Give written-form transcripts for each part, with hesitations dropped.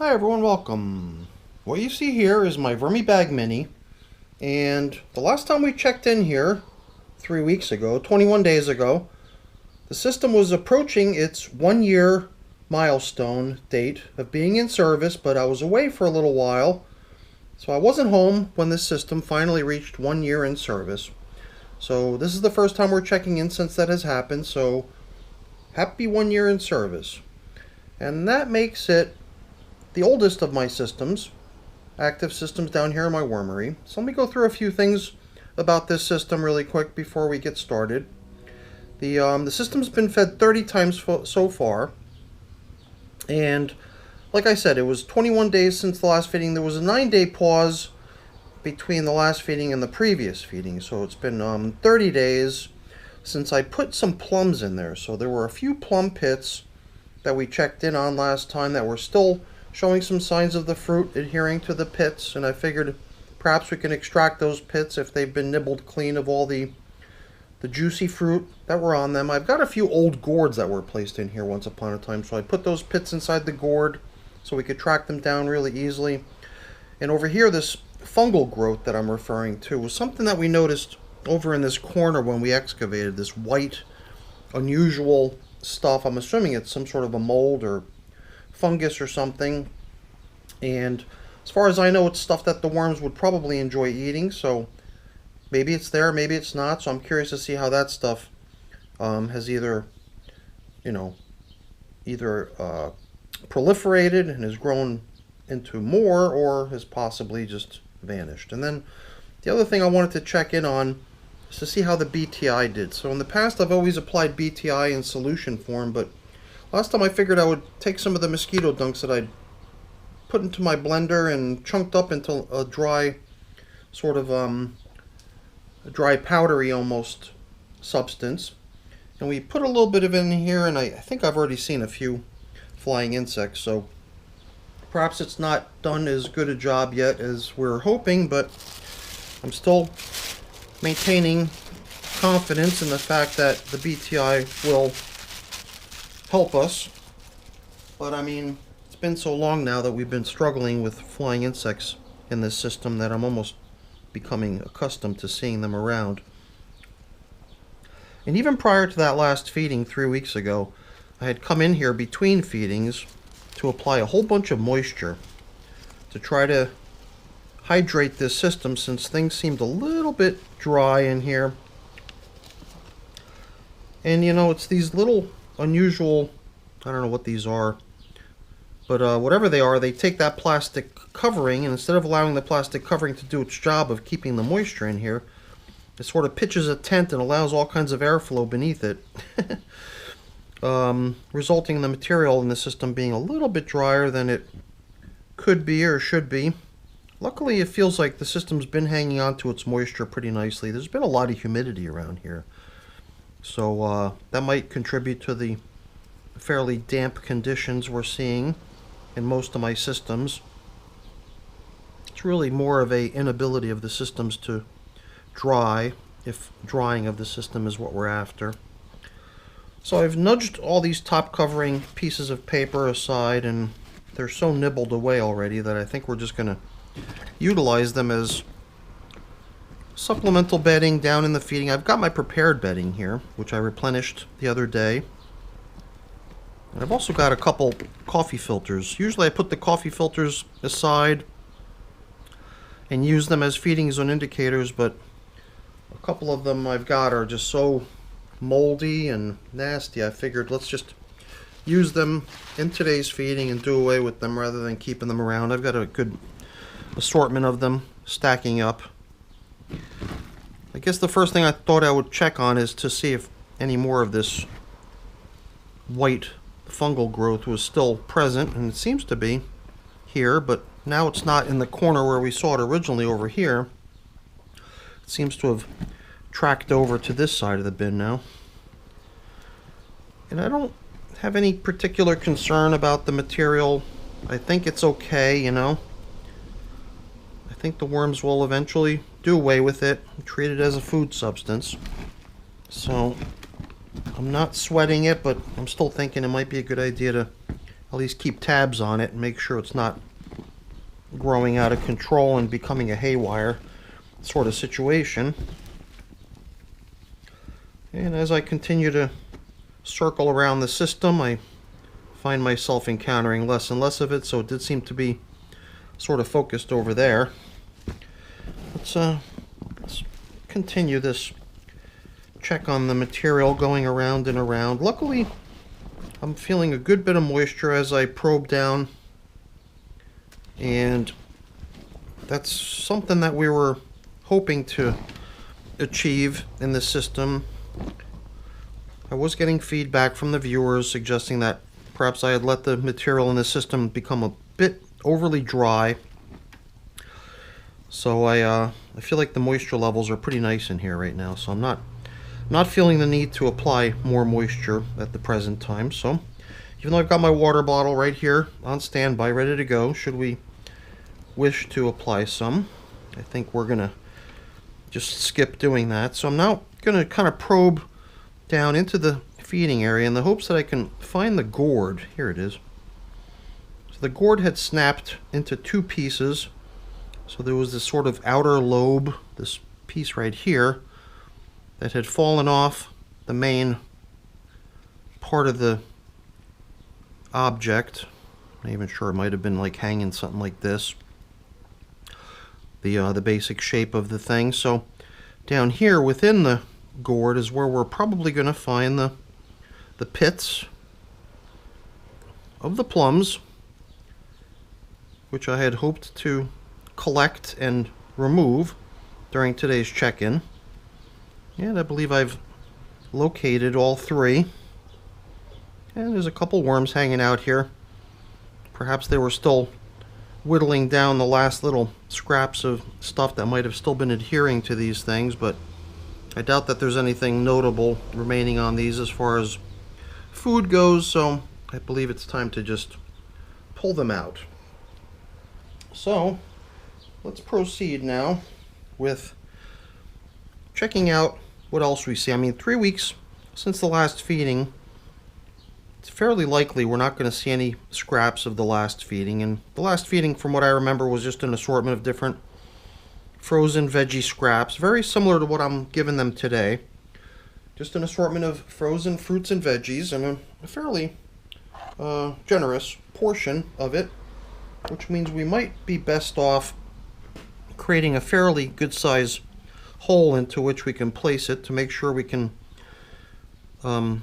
Hi everyone, welcome. What you see here is my VermiBag Mini, and the last time we checked in here, 3 weeks ago, 21 days ago, the system was approaching its 1 year milestone date of being in service, but I was away for a little while, so I wasn't home when this system finally reached 1 year in service. So this is the first time we're checking in since that has happened, so happy 1 year in service. And that makes it the oldest of my systems, active systems down here in my wormery. So let me go through a few things about this system really quick before we get started. The system's been fed 30 times so far, and like I said, it was 21 days since the last feeding. There was a 9-day pause between the last feeding and the previous feeding, so it's been 30 days since I put some plums in there. So there were a few plum pits that we checked in on last time that were still showing some signs of the fruit adhering to the pits, and I figured perhaps we can extract those pits if they've been nibbled clean of all the juicy fruit that were on them. I've got a few old gourds that were placed in here once upon a time, so I put those pits inside the gourd so we could track them down really easily. And over here, this fungal growth that I'm referring to was something that we noticed over in this corner when we excavated, this white, unusual stuff. I'm assuming it's some sort of a mold or fungus or something, and as far as I know, it's stuff that the worms would probably enjoy eating, so maybe it's there, maybe it's not. So I'm curious to see how that stuff has either proliferated and has grown into more, or has possibly just vanished. And then the other thing I wanted to check in on is to see how the BTI did. So in the past, I've always applied BTI in solution form, but last time I figured I would take some of the Mosquito Dunks that I'd put into my blender and chunked up into a dry, sort of a dry powdery almost substance. And we put a little bit of it in here, and I think I've already seen a few flying insects, so perhaps it's not done as good a job yet as we're hoping, but I'm still maintaining confidence in the fact that the BTI will help us. But I mean, it's been so long now that we've been struggling with flying insects in this system that I'm almost becoming accustomed to seeing them around. And even prior to that last feeding 3 weeks ago, I had come in here between feedings to apply a whole bunch of moisture to try to hydrate this system, since things seemed a little bit dry in here. And it's these little unusual, I don't know what these are, but whatever they are, they take that plastic covering, and instead of allowing the plastic covering to do its job of keeping the moisture in here, it sort of pitches a tent and allows all kinds of airflow beneath it, resulting in the material in the system being a little bit drier than it could be or should be. Luckily, it feels like the system's been hanging on to its moisture pretty nicely. There's been a lot of humidity around here, so that might contribute to the fairly damp conditions we're seeing in most of my systems. It's really more of a inability of the systems to dry, if drying of the system is what we're after. So I've nudged all these top covering pieces of paper aside, and they're so nibbled away already that I think we're just going to utilize them as supplemental bedding down in the feeding. I've got my prepared bedding here, which I replenished the other day. And I've also got a couple coffee filters. Usually I put the coffee filters aside and use them as feeding zone indicators, but a couple of them I've got are just so moldy and nasty, I figured let's just use them in today's feeding and do away with them rather than keeping them around. I've got a good assortment of them stacking up. I guess the first thing I thought I would check on is to see if any more of this white fungal growth was still present, and it seems to be here, but now it's not in the corner where we saw it originally over here. It seems to have tracked over to this side of the bin now. And I don't have any particular concern about the material. I think it's okay, I think the worms will eventually do away with it and treat it as a food substance. So I'm not sweating it, but I'm still thinking it might be a good idea to at least keep tabs on it and make sure it's not growing out of control and becoming a haywire sort of situation. And as I continue to circle around the system, I find myself encountering less and less of it, so it did seem to be sort of focused over there. Let's continue this check on the material going around and around. Luckily, I'm feeling a good bit of moisture as I probe down, and that's something that we were hoping to achieve in the system. I was getting feedback from the viewers suggesting that perhaps I had let the material in the system become a bit overly dry. So I feel like the moisture levels are pretty nice in here right now, so I'm not feeling the need to apply more moisture at the present time. So even though I've got my water bottle right here on standby, ready to go, should we wish to apply some, I think we're gonna just skip doing that. So I'm now gonna kind of probe down into the feeding area in the hopes that I can find the gourd. Here it is. So the gourd had snapped into two pieces. So there was this sort of outer lobe, this piece right here, that had fallen off the main part of the object. I'm not even sure, it might have been like hanging something like this. The basic shape of the thing. So down here within the gourd is where we're probably going to find the pits of the plums, which I had hoped to collect and remove during today's check-in. And I believe I've located all three. And there's a couple worms hanging out here. Perhaps they were still whittling down the last little scraps of stuff that might have still been adhering to these things, but I doubt that there's anything notable remaining on these as far as food goes, so I believe it's time to just pull them out. So let's proceed now with checking out what else we see. I mean, 3 weeks since the last feeding, it's fairly likely we're not going to see any scraps of the last feeding. And the last feeding, from what I remember, was just an assortment of different frozen veggie scraps, very similar to what I'm giving them today. Just an assortment of frozen fruits and veggies, and a fairly generous portion of it, which means we might be best off creating a fairly good size hole into which we can place it to make sure we can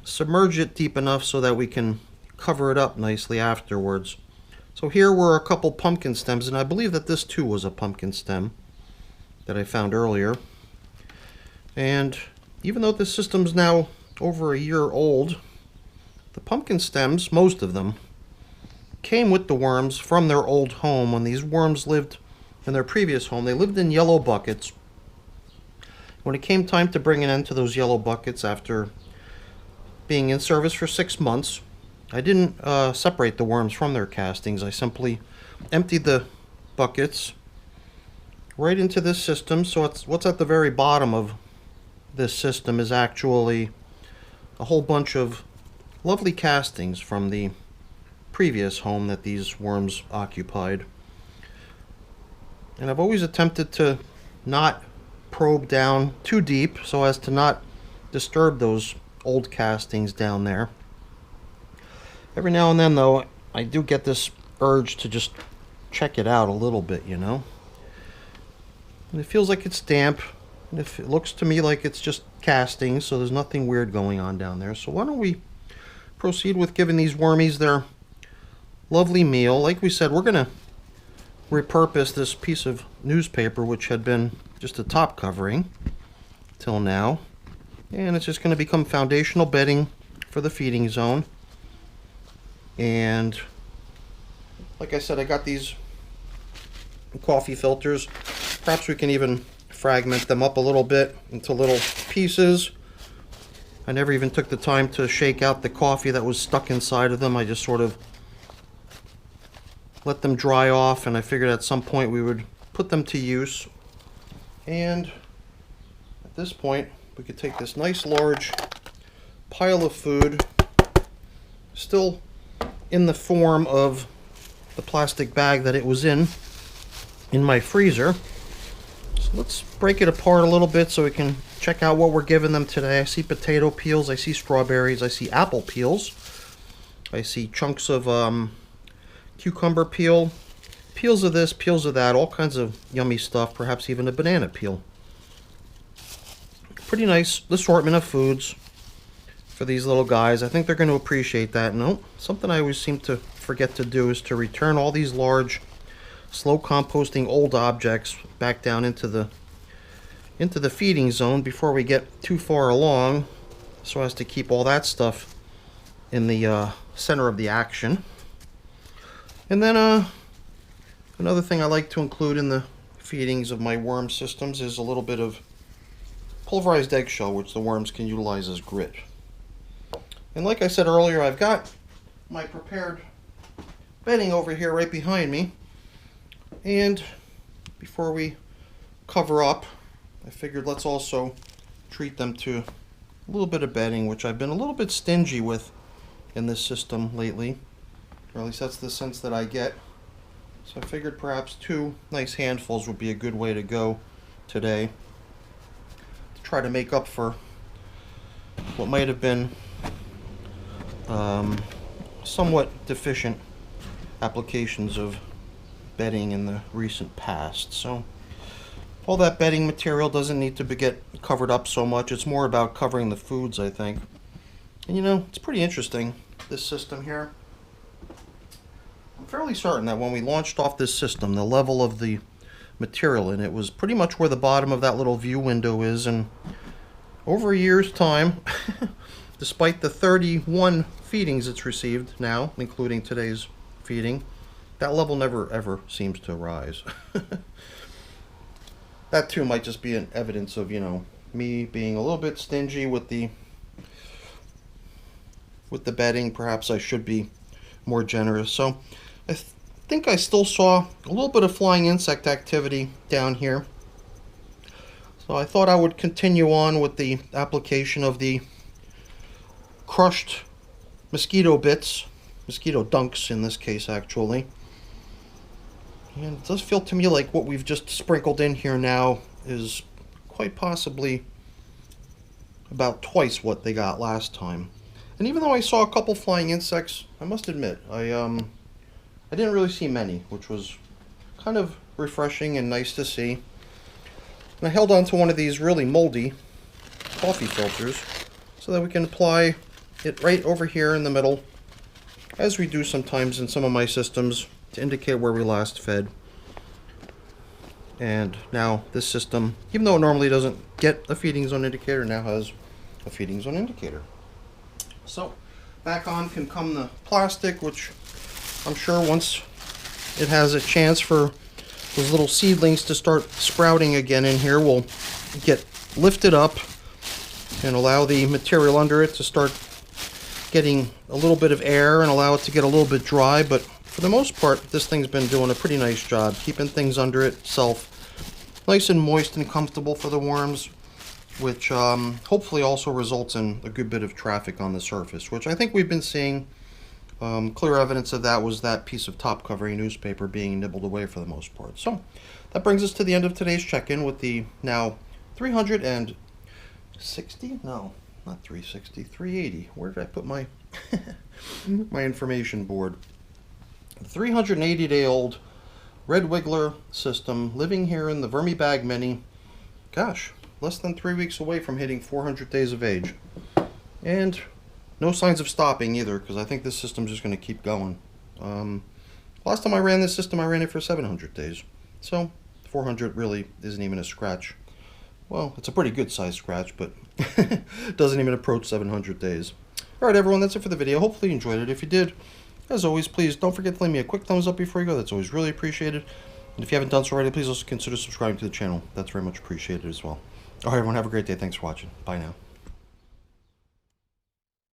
submerge it deep enough so that we can cover it up nicely afterwards. So here were a couple pumpkin stems, and I believe that this too was a pumpkin stem that I found earlier. And even though this system's now over a year old, the pumpkin stems, most of them, came with the worms from their old home. When these worms lived in their previous home, they lived in yellow buckets. When it came time to bring an end to those yellow buckets after being in service for 6 months, I didn't separate the worms from their castings. I simply emptied the buckets right into this system. So what's at the very bottom of this system is actually a whole bunch of lovely castings from the previous home that these worms occupied. And I've always attempted to not probe down too deep so as to not disturb those old castings down there. Every now and then, though, I do get this urge to just check it out a little bit, you know. And it feels like it's damp, and it looks to me like it's just castings, so there's nothing weird going on down there. So why don't we proceed with giving these wormies their lovely meal. Like we said, we're going to repurpose this piece of newspaper, which had been just a top covering till now, and it's just going to become foundational bedding for the feeding zone. And like I said, I got these coffee filters. Perhaps we can even fragment them up a little bit into little pieces. I never even took the time to shake out the coffee that was stuck inside of them. I just sort of let them dry off, and I figured at some point we would put them to use. And at this point, we could take this nice large pile of food, still in the form of the plastic bag that it was in my freezer. So let's break it apart a little bit so we can check out what we're giving them today. I see potato peels, I see strawberries, I see apple peels, I see chunks of cucumber peel, peels of this, peels of that, all kinds of yummy stuff, perhaps even a banana peel. Pretty nice assortment of foods for these little guys. I think they're going to appreciate that. No, something I always seem to forget to do is to return all these large, slow composting old objects back down into the feeding zone before we get too far along, so as to keep all that stuff in the center of the action. And then another thing I like to include in the feedings of my worm systems is a little bit of pulverized eggshell, which the worms can utilize as grit. And like I said earlier, I've got my prepared bedding over here right behind me. And before we cover up, I figured let's also treat them to a little bit of bedding, which I've been a little bit stingy with in this system lately. Or at least that's the sense that I get. So I figured perhaps 2 nice handfuls would be a good way to go today, to try to make up for what might have been somewhat deficient applications of bedding in the recent past. So all that bedding material doesn't need to get covered up so much. It's more about covering the foods, I think. And you know, it's pretty interesting, this system here. I'm fairly certain that when we launched off this system, the level of the material in it was pretty much where the bottom of that little view window is, and over a year's time, despite the 31 feedings it's received now, including today's feeding, that level never ever seems to rise. That too might just be an evidence of, you know, me being a little bit stingy with the bedding. Perhaps I should be more generous. So I think I still saw a little bit of flying insect activity down here. So I thought I would continue on with the application of the crushed mosquito bits, mosquito dunks in this case actually. And it does feel to me like what we've just sprinkled in here now is quite possibly about twice what they got last time. And even though I saw a couple flying insects, I must admit, I didn't really see many, which was kind of refreshing and nice to see. And I held on to one of these really moldy coffee filters so that we can apply it right over here in the middle, as we do sometimes in some of my systems, to indicate where we last fed. And now this system, even though it normally doesn't get a feeding zone indicator, now has a feeding zone indicator. So back on can come the plastic, which I'm sure once it has a chance for those little seedlings to start sprouting again in here, will get lifted up and allow the material under it to start getting a little bit of air and allow it to get a little bit dry. But for the most part, this thing's been doing a pretty nice job keeping things under itself nice and moist and comfortable for the worms, which hopefully also results in a good bit of traffic on the surface, which I think we've been seeing. Clear evidence of that was that piece of top covering newspaper being nibbled away for the most part. So that brings us to the end of today's check-in with the now 360? No, not 360, 380. Where did I put my my information board? 380-day-old red wiggler system living here in the VermiBag Mini. Gosh, less than 3 weeks away from hitting 400 days of age. And no signs of stopping either, because I think this system's just going to keep going. Last time I ran this system, I ran it for 700 days. So 400 really isn't even a scratch. Well, it's a pretty good sized scratch, but doesn't even approach 700 days. Alright everyone, that's it for the video. Hopefully you enjoyed it. If you did, as always, please don't forget to leave me a quick thumbs up before you go. That's always really appreciated. And if you haven't done so already, please also consider subscribing to the channel. That's very much appreciated as well. Alright everyone, have a great day. Thanks for watching. Bye now.